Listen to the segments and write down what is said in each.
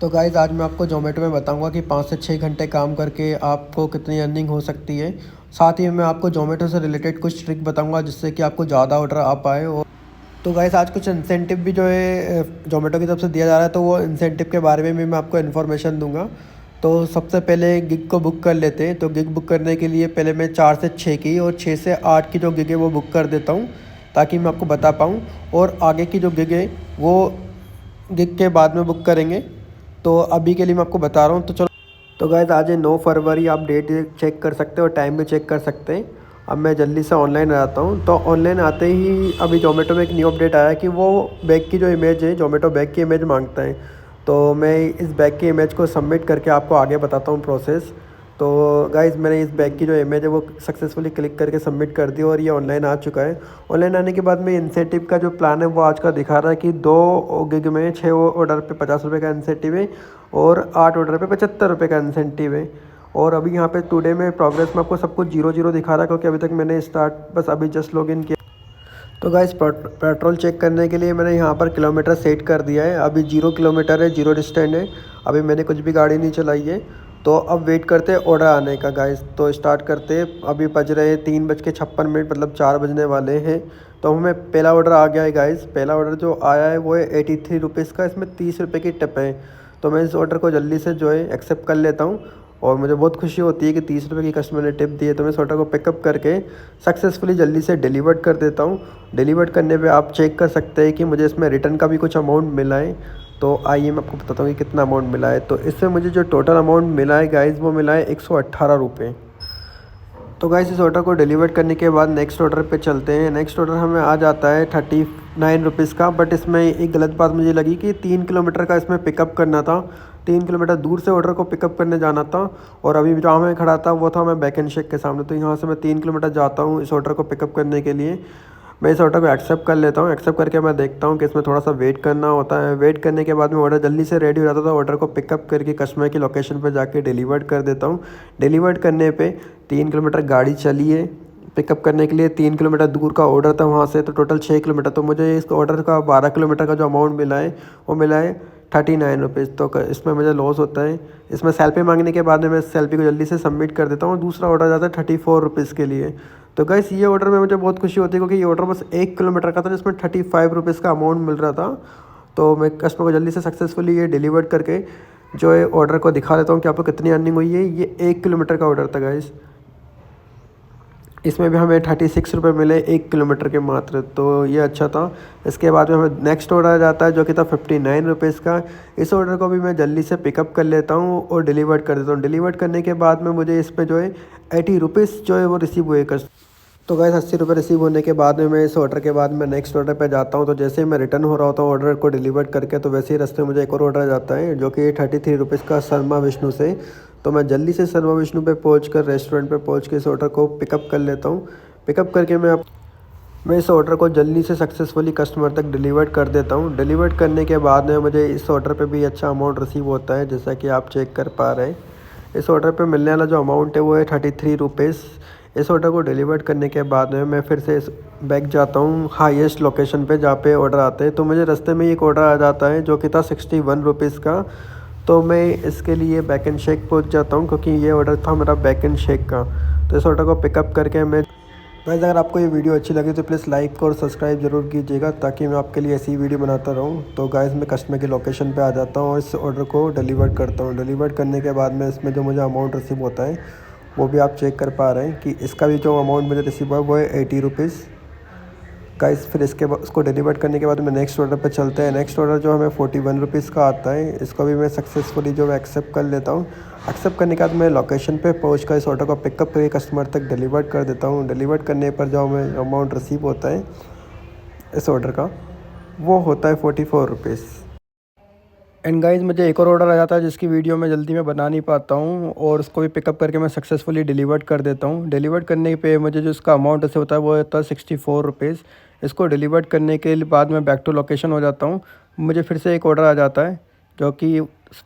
तो गाइज़ आज मैं आपको ज़ोमैटो में बताऊंगा कि 5 से 6 घंटे काम करके आपको कितनी अर्निंग हो सकती है। साथ ही मैं आपको ज़ोमैटो से रिलेटेड कुछ ट्रिक बताऊंगा जिससे कि आपको ज़्यादा ऑर्डर आ पाए। और तो गाइज़ आज कुछ इंसेंटिव भी जो है ज़ोमैटो की तरफ से दिया जा रहा है, तो वो इंसेंटिव के बारे में भी मैं आपको इन्फॉर्मेशन दूंगा। तो सबसे पहले गिग को बुक कर लेते हैं। तो गिग बुक करने के लिए पहले मैं 4 से 6 की और 6 से 8 की जो गिग है वो बुक कर देता हूँ, ताकि मैं आपको बता पाऊँ। और आगे की जो गिग है वो गिग के बाद में बुक करेंगे। तो अभी के लिए मैं आपको बता रहा हूँ। तो चलो, तो गाइज़ आज है 9 फरवरी, आप डेट चेक कर सकते हो और टाइम भी चेक कर सकते हैं। अब मैं जल्दी से ऑनलाइन आ जाता हूँ। तो ऑनलाइन आते ही अभी ज़ोमैटो में एक न्यू अपडेट आया कि वो बैग की जो इमेज है, ज़ोमैटो बैग की इमेज मांगता है। तो मैं इस बैग की इमेज को सबमिट करके आपको आगे बताता हूँ प्रोसेस। तो गाइज़ मैंने इस बैग की जो इमेज है वो सक्सेसफुली क्लिक करके सबमिट कर दी और ये ऑनलाइन आ चुका है। ऑनलाइन आने के बाद में इंसेंटिव का जो प्लान है वो आज का दिखा रहा है कि 2 गिग में 6 ऑर्डर पे 50 रुपये का इंसेंटिव है और 8 ऑर्डर पे 75 रुपये का इंसेंटिव है। और अभी यहाँ पे टुडे में प्रोग्रेस में आपको सब कुछ 0 दिखा रहा है, क्योंकि अभी तक मैंने बस अभी जस्ट लॉगिन किया। तो गाइस पेट्रोल चेक करने के लिए मैंने यहाँ पर किलोमीटर सेट कर दिया है। अभी 0 किलोमीटर है, 0 डिस्टेंस है। अभी मैंने कुछ भी गाड़ी नहीं चलाई है। तो अब वेट करते हैं ऑर्डर आने का गाइस। तो स्टार्ट करते हैं। अभी बज रहे हैं 3:56, मतलब 4 बजने वाले हैं। तो हमें पहला ऑर्डर आ गया है गाइस। पहला ऑर्डर जो आया है वो है 83 रुपीज़ का। इसमें 30 रुपये की टिप है। तो मैं इस ऑर्डर को जल्दी से जो है एक्सेप्ट कर लेता हूँ। और मुझे बहुत खुशी होती है कि 30 रुपये की कस्टमर ने टिप दी है। तो मैं इस ऑर्डर को पिकअप करके सक्सेसफुली जल्दी से डिलीवर्ड कर देता हूँ। डिलीवर्ड करने पे आप चेक कर सकते हैं कि मुझे इसमें रिटर्न का भी कुछ अमाउंट मिला है। तो आइए मैं आपको बताता हूँ कि कितना अमाउंट मिला है। तो इसमें मुझे जो टोटल अमाउंट मिला है गाइज़ वो मिला है 118 रुपये। तो गाइस इस ऑर्डर को डिलीवर करने के बाद नेक्स्ट ऑर्डर पे चलते हैं। नेक्स्ट ऑर्डर हमें आ जाता है 39 रुपीज़ का। बट इसमें एक गलत बात मुझे लगी कि 3 किलोमीटर का इसमें पिकअप करना था। 3 किलोमीटर दूर से ऑर्डर को पिकअप करने जाना था। और अभी जहाँ मैं खड़ा था वो था मैं बैक एंड शेक के सामने। तो यहाँ से मैं 3 किलोमीटर जाता हूँ इस ऑर्डर को पिकअप करने के लिए। मैं इस ऑर्डर को एक्सेप्ट कर लेता हूँ। एक्सेप्ट करके मैं देखता हूँ कि इसमें थोड़ा सा वेट करना होता है। वेट करने के बाद में ऑर्डर जल्दी से रेडी हो जाता था। ऑर्डर को पिकअप करके कस्टमर की लोकेशन पर जाके डिलीवर्ड कर देता हूँ। डिलीवर्ड करने पे 3 किलोमीटर गाड़ी चली है पिकअप करने के लिए। 3 किलोमीटर दूर का ऑर्डर था वहाँ से, तो टोटल 6 किलोमीटर। तो मुझे इस ऑर्डर का 12 किलोमीटर का जो अमाउंट मिला है वो मिला है 39 रुपीज़। तो इसमें मुझे लॉस होता है। इसमें सेल्फी मांगने के बाद में मैं सेल्फी को जल्दी से सबमिट कर देता हूँ। दूसरा ऑर्डर जाता है 34 रुपीज़ के लिए। तो गैस ये ऑर्डर में मुझे बहुत खुशी होती है, क्योंकि ये ऑर्डर बस 1 किलोमीटर का था जिसमें 35 रुपीज़ का अमाउंट मिल रहा था। तो मैं कस्टमर को जल्दी से सक्सेसफुली ये डिलीवर्ड करके जो है ऑर्डर को दिखा देता हूँ कि आपको कितनी अर्निंग हुई है। ये 1 किलोमीटर का ऑर्डर था गाइस। इसमें भी हमें 36 रुपये मिले 1 किलोमीटर के मात्र। तो ये अच्छा था। इसके बाद में हमें नेक्स्ट ऑर्डर आ जाता है जो कि था 59 रुपीज़ का। इस ऑर्डर को भी मैं जल्दी से पिकअप कर लेता हूँ और डिलीवर्ड कर देता हूँ। डिलीवर्ड करने के बाद में मुझे इस पर जो है 80 रुपीज़ जो है वो रिसीव हुए। तो गाइस 80 रुपये रिसीव होने के बाद में मैं इस ऑर्डर के बाद मैं नेक्स्ट ऑर्डर पे जाता हूँ। तो जैसे ही मैं रिटर्न हो रहा होता हूँ ऑर्डर को डिलीवर करके, तो वैसे ही रास्ते में मुझे एक और ऑर्डर आ जाता है जो कि 33 रुपीज़ का शर्मा विष्णु से। तो मैं जल्दी से शर्मा विष्णु पे पहुँच कर रेस्टोरेंट पे पहुँच के इस ऑर्डर को पिकअप कर लेता हूँ। पिकअप करके मैं इस ऑर्डर को जल्दी से सक्सेसफुली कस्टमर तक डिलीवर्ड कर देता हूँ। डिलीवर्ड करने के बाद में मुझे इस ऑर्डर पे भी अच्छा अमाउंट रिसीव होता है, जैसा कि आप चेक कर पा रहे हैं। इस ऑर्डर पे मिलने वाला जो अमाउंट है वो है 33 रुपीज़। इस ऑर्डर को डिलीवर्ड करने के बाद में मैं फिर से बैक जाता हूँ हाईएस्ट लोकेशन पे जहाँ पे ऑर्डर आते हैं। तो मुझे रास्ते में एक ऑर्डर आ जाता है जो कि था 61 रुपीज़ का। तो मैं इसके लिए बैक एंड शेक पहुँच जाता हूँ, क्योंकि ये ऑर्डर था मेरा बैक एंड शेक का। तो इस ऑर्डर को पिकअप करके मैं गाइस, अगर आपको ये वीडियो अच्छी लगी तो प्लीज़ लाइक और सब्सक्राइब जरूर कीजिएगा, ताकि मैं आपके लिए ऐसी वीडियो बनाता रहूँ। तो गाइस मैं कस्टमर की लोकेशन पे आ जाता हूँ और इस ऑर्डर को डिलीवर करता हूँ। डिलीवर करने के बाद में इसमें जो मुझे अमाउंट रिसीव होता है वो भी आप चेक कर पा रहे हैं कि इसका भी जो अमाउंट मुझे रिसीव हुआ है वो है 80 रुपीज़। गाइस फिर इसके बाद उसको डिलीवर करने के बाद मैं नेक्स्ट ऑर्डर पे चलते हैं। नेक्स्ट ऑर्डर जो हमें 41 रुपीज़ का आता है, इसको भी मैं सक्सेसफुली जो है एक्सेप्ट कर लेता हूँ। एक्सेप्ट करने के बाद मैं लोकेशन पे पहुँच कर इस ऑर्डर को पिकअप करके कस्टमर तक डिलीवर कर देता हूँ। डिलीवर करने पर जो हमें अमाउंट रिसीव होता है इस ऑर्डर का वो होता है 44 रुपीज़। एंड गाइस मुझे एक और ऑर्डर आ जाता है जिसकी वीडियो मैं जल्दी में बना नहीं पाता हूँ, और उसको भी पिकअप करके मैं सक्सेसफुली डिलीवर्ड कर देता हूँ। डिलीवर्ड करने पे मुझे जो इसका अमाउंट ऐसे होता है वो होता है 64 रुपीज़। इसको डिलीवर्ड करने के बाद मैं बैक टू लोकेशन हो जाता हूँ। मुझे फिर से एक ऑर्डर आ जाता है जो कि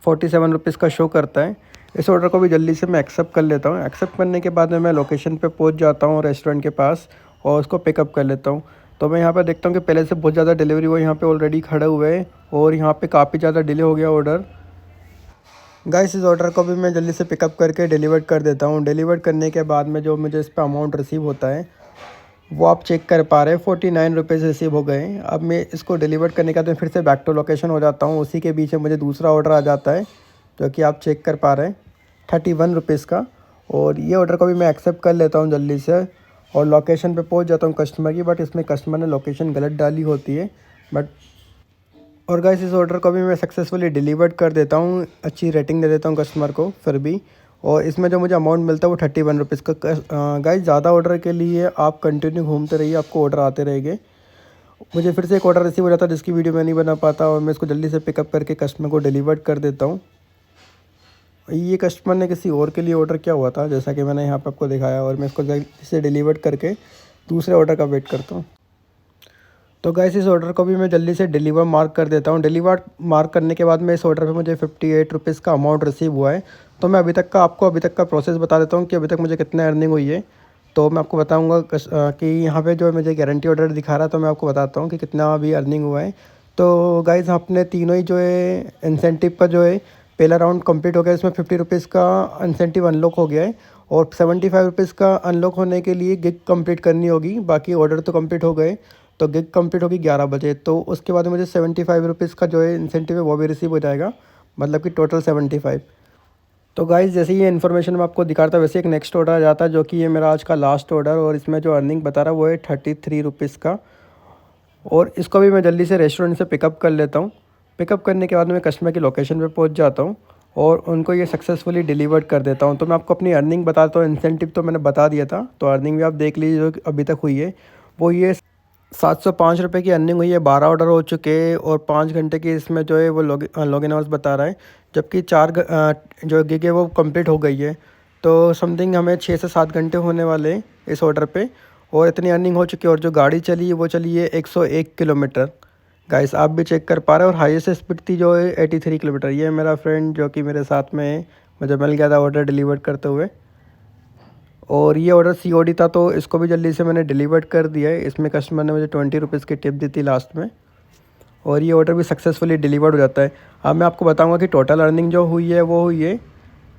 47 रुपीज़ का शो करता है। इस ऑर्डर को भी जल्दी से मैं एक्सेप्ट कर लेता हूँ। एक्सेप्ट करने के बाद में मैं लोकेशन पर पहुँच जाता हूँ रेस्टोरेंट के पास, और उसको पिकअप कर लेता हूँ। तो मैं यहाँ पर देखता हूँ कि पहले से बहुत ज़्यादा डिलीवरी वो यहाँ पे ऑलरेडी खड़े हुए हैं, और यहाँ पे काफ़ी ज़्यादा डिले हो गया ऑर्डर। गाइस इस ऑर्डर को भी मैं जल्दी से पिकअप करके डिलीवर कर देता हूँ। डिलीवर करने के बाद में जो मुझे इस पर अमाउंट रिसीव होता है वो आप चेक कर पा रहे हैं, 49 रुपीज़ रिसीव हो गए हैं। अब मैं इसको डिलीवर करने के बाद मैं फिर से बैक टू लोकेशन हो जाता हूँ। उसी के बीच में मुझे दूसरा ऑर्डर आ जाता है जो कि आप चेक कर पा रहे हैं 31 रुपीज़ का। और ये ऑर्डर को भी मैं एक्सेप्ट कर लेता हूँ जल्दी से और लोकेशन पे पहुँच जाता हूँ कस्टमर की। बट इसमें कस्टमर ने लोकेशन गलत डाली होती है बट और गाइस इस ऑर्डर को भी मैं सक्सेसफुली डिलीवर्ड कर देता हूँ, अच्छी रेटिंग दे देता हूँ कस्टमर को फिर भी। और इसमें जो मुझे अमाउंट मिलता है वो 31 रुपीज़ का। गाइस ज़्यादा ऑर्डर के लिए आप कंटिन्यू घूमते रहिए, आपको ऑर्डर आते रहेंगे। मुझे फिर से एक ऑर्डर रिसीव हो जाता है जिसकी वीडियो मैं नहीं बना पाता और मैं इसको जल्दी से पिकअप करके कस्टमर को डिलीवर्ड कर देता हूँ। ये कस्टमर ने किसी और के लिए ऑर्डर किया हुआ था जैसा कि मैंने यहाँ पर आपको दिखाया, और मैं इसको जल्दी से डिलीवर्ड करके दूसरे ऑर्डर का वेट करता हूँ। तो गाइस इस ऑर्डर को भी मैं जल्दी से डिलीवर मार्क कर देता हूँ। डिलीवर मार्क करने के बाद में इस ऑर्डर पे मुझे 58 रुपीज़ का अमाउंट रिसीव हुआ है। तो मैं आपको अभी तक का प्रोसेस बता देता हूँ कि अभी तक मुझे कितना अर्निंग हुई है। तो मैं आपको बताऊँगा कि यहाँ पे जो मुझे गारंटी ऑर्डर दिखा रहा है, तो मैं आपको बताता हूँ कि कितना अभी अर्निंग हुआ है। तो गाइस अपने तीनों ही जो है इंसेंटिव का जो है पहला राउंड कंप्लीट हो गया। इसमें 50 रुपीज़ का इंसेंटिव अनलॉक हो गया है और 75 रुपीज़ का अनलॉक होने के लिए गिग कंप्लीट करनी होगी। बाकी ऑर्डर तो कंप्लीट हो गए। तो गिग कंप्लीट होगी 11 बजे, तो उसके बाद मुझे 75 रुपीज़ का जो है इंसेंटिव है वो भी रिसीव हो जाएगा, मतलब कि टोटल 75। तो गाइस जैसे ही ये इन्फॉर्मेशन मैं आपको दिखाता वैसे एक नेक्स्ट ऑर्डर आ जाता है जो कि ये मेरा आज का लास्ट ऑर्डर, और इसमें जो अर्निंग बता रहा है वो है 33 रुपीज़ का। और इसको भी मैं जल्दी से रेस्टोरेंट से पिकअप कर लेता हूँ। पिकअप करने के बाद मैं कस्टमर की लोकेशन पे पहुँच जाता हूँ और उनको ये सक्सेसफुली डिलीवर्ड कर देता हूँ। तो मैं आपको अपनी अर्निंग बताता हूँ। इंसेंटिव तो मैंने बता दिया था, तो अर्निंग भी आप देख लीजिए जो अभी तक हुई है वो ये 705 रुपये की अर्निंग हुई है। 12 ऑर्डर हो चुके हैं और 5 घंटे की इसमें जो है वो लॉगिन आवर्स बता रहा है, जबकि जो गिग है वो कंप्लीट हो गई है। तो समथिंग हमें 6 से 7 घंटे होने वाले हैं इस ऑर्डर पे, और इतनी अर्निंग हो चुकी है। और जो गाड़ी चली है वो चली है 101 किलोमीटर। गाइस आप भी चेक कर पा रहे हो। और हाईएस्ट स्पीड थी जो है 83 किलोमीटर। ये मेरा फ्रेंड जो कि मेरे साथ में है, मुझे मिल गया था ऑर्डर डिलीवर करते हुए। और ये ऑर्डर सीओडी था तो इसको भी जल्दी से मैंने डिलीवर्ड कर दिया है। इसमें कस्टमर ने मुझे 20 रुपीज़ की टिप दी थी लास्ट में, और ये ऑर्डर भी सक्सेसफुली डिलीवर्ड हो जाता है। अब मैं आपको बताऊंगा कि टोटल अर्निंग जो हुई है वो हुई है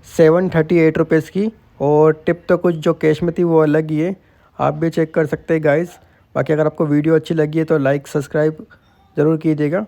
738 रुपीज़ की, और टिप तो कुछ जो कैश में थी वो अलग ही है। आप भी चेक कर सकते हैं गाइस। बाकी अगर आपको वीडियो अच्छी लगी है तो लाइक सब्सक्राइब ज़रूर कीजिएगा।